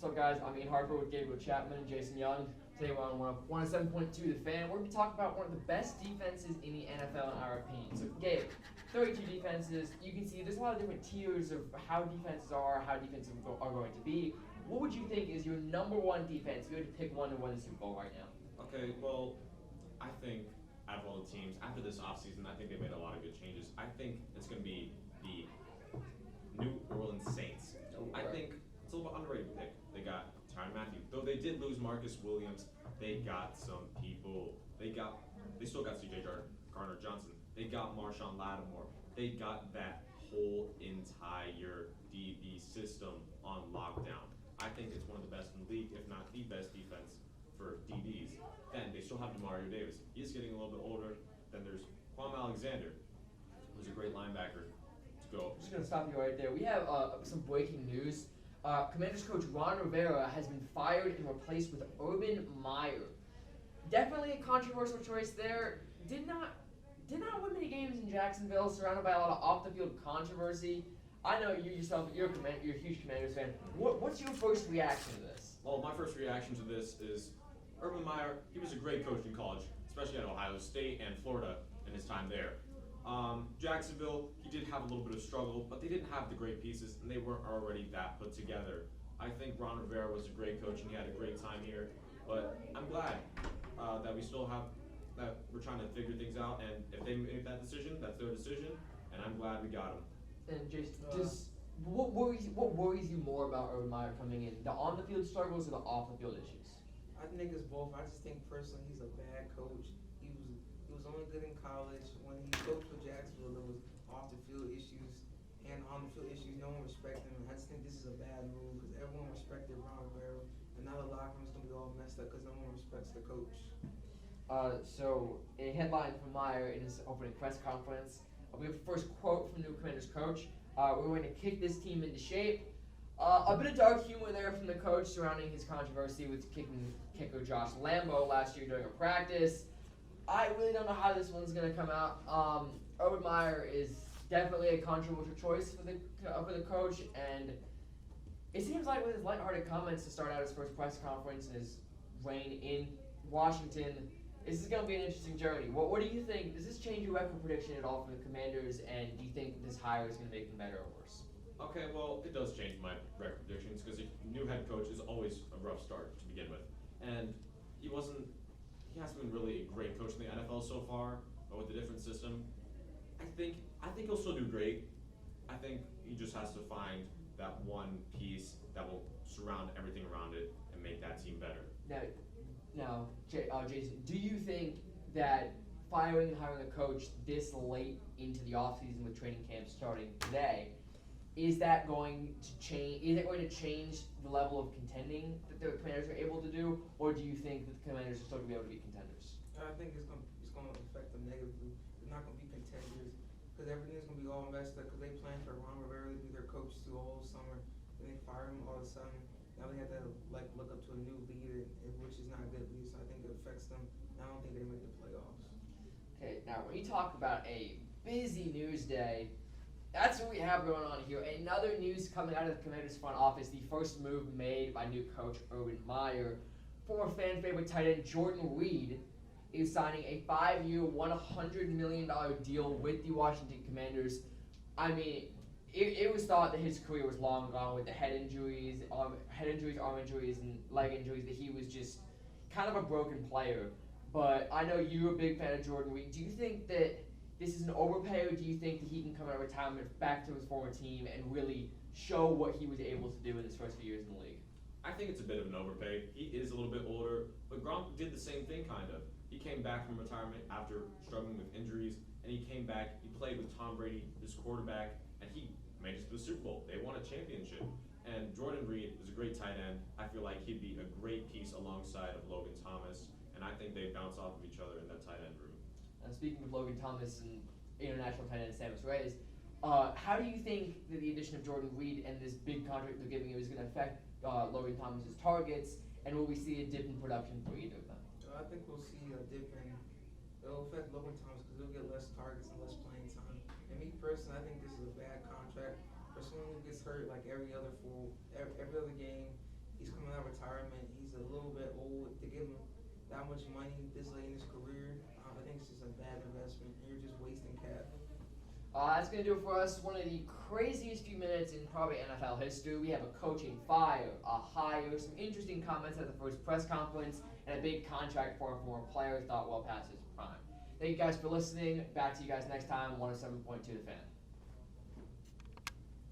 What's up, guys? I'm Ian Harper with Gabriel Chapman and Jason Young. Today we're on 107.2 The Fan. We're going to be talking about one of the best defenses in the NFL in our opinion. So, Gabe, 32 defenses. You can see there's a lot of different tiers of how defenses are going to be. What would you think is your number one defense if you had to pick one to win the Super Bowl right now? Okay, well, I think out of all the teams, after this offseason, I think they made a lot of good changes. I think it's going to be the New Orleans Saints. I think it's a little bit underrated pick. They got Tyrann Mathieu. Though they did lose Marcus Williams, they got some people. They still got C.J. Gardner-Johnson. They got Marshawn Lattimore. They got that whole entire DB system on lockdown. I think it's one of the best in the league, if not the best defense for DBs. Then they still have Demario Davis. He's getting a little bit older. Then there's Kwame Alexander, who's a great linebacker to go. I'm just going to stop you right there. We have some breaking news. Commanders coach Ron Rivera has been fired and replaced with Urban Meyer. Definitely a controversial choice there. Did not win many games in Jacksonville, surrounded by a lot of off-the-field controversy. I know you yourself, you're a huge Commanders fan. What's your first reaction to this? Well, my first reaction to this is Urban Meyer. He was a great coach in college, especially at Ohio State and Florida in his time there. Jacksonville, he did have a little bit of struggle, but they didn't have the great pieces, and they weren't already that put together. I think Ron Rivera was a great coach, and he had a great time here. But I'm glad that we still have that we're trying to figure things out, and if they made that decision, that's their decision, and I'm glad we got him. And Jason, what worries you more about Urban Meyer coming in? The on-the-field struggles or the off-the-field issues? I think it's both. I just think personally he's a bad coach. He was only good in college. When he coached with Jacksonville, there was off-the-field issues and on-the-field issues. No one respected him. I just think this is a bad move because everyone respected Ron Rivera, and now the locker room's gonna be all messed up because no one respects the coach. So, a headline from Meyer in his opening press conference. We have the first quote from the new Commanders coach. We're going to kick this team into shape. A bit of dark humor there from the coach surrounding his controversy with kicking kicker Josh Lambo last year during a practice. I really don't know how this one's going to come out. Urban Meyer is definitely a controversial choice for the coach, and it seems like with his lighthearted comments to start out his first press conference and his reign in Washington, this is going to be an interesting journey. What do you think? Does this change your record prediction at all for the Commanders, and do you think this hire is going to make them better or worse? Okay, well, it does change my record predictions because a new head coach is always a rough start to begin with. And he hasn't been really a great coach in the NFL so far, but with a different system. I think he'll still do great. I think he just has to find that one piece that will surround everything around it and make that team better. Now, Jason, do you think that firing and hiring a coach this late into the offseason with training camp starting today, is that going to change? Is it going to change the level of contending that the Commanders are able to do, or do you think that the Commanders are still going to be able to be contenders? I think it's gonna affect them negatively. They're not gonna be contenders because everything's gonna be all messed up because they planned for Ron Rivera to be their coach through all summer, and they fire him all of a sudden. Now they have to look up to a new leader, which is not a good leader. So I think it affects them. I don't think they make the playoffs. Okay, now when you talk about a busy news day, that's what we have going on here. Another news coming out of the Commanders front office, the first move made by new coach Urban Meyer. Former fan favorite tight end Jordan Reed is signing a 5-year, $100 million deal with the Washington Commanders. I mean, it was thought that his career was long gone with the head injuries, arm injuries, and leg injuries, that he was just kind of a broken player. But I know you're a big fan of Jordan Reed. Do you think that this is an overpay, or do you think that he can come out of retirement back to his former team and really show what he was able to do in his first few years in the league? I think it's a bit of an overpay. He is a little bit older, but Gronk did the same thing kind of. He came back from retirement after struggling with injuries, and he came back, he played with Tom Brady, his quarterback, and he made it to the Super Bowl. They won a championship. And Jordan Reed is a great tight end. I feel like he'd be a great piece alongside of Logan Thomas, and I think they bounce off of each other in that tight end room. Speaking of Logan Thomas and international tight end Sammis Reyes, how do you think that the addition of Jordan Reed and this big contract they're giving him is going to affect Logan Thomas's targets, and will we see a dip in production for either of them? I think we'll see a dip in. It'll affect Logan Thomas because he'll get less targets and less playing time. And me personally, I think this is a bad contract. For someone who gets hurt like every other game, he's much money this late in his career. I think it's just a bad investment, and you're just wasting cap. That's going to do it for us. One of the craziest few minutes in probably NFL history. We have a coaching fire, a hire, some interesting comments at the first press conference, and a big contract for him from a player thought well past his prime. Thank you guys for listening. Back to you guys next time, 107.2 The Fan.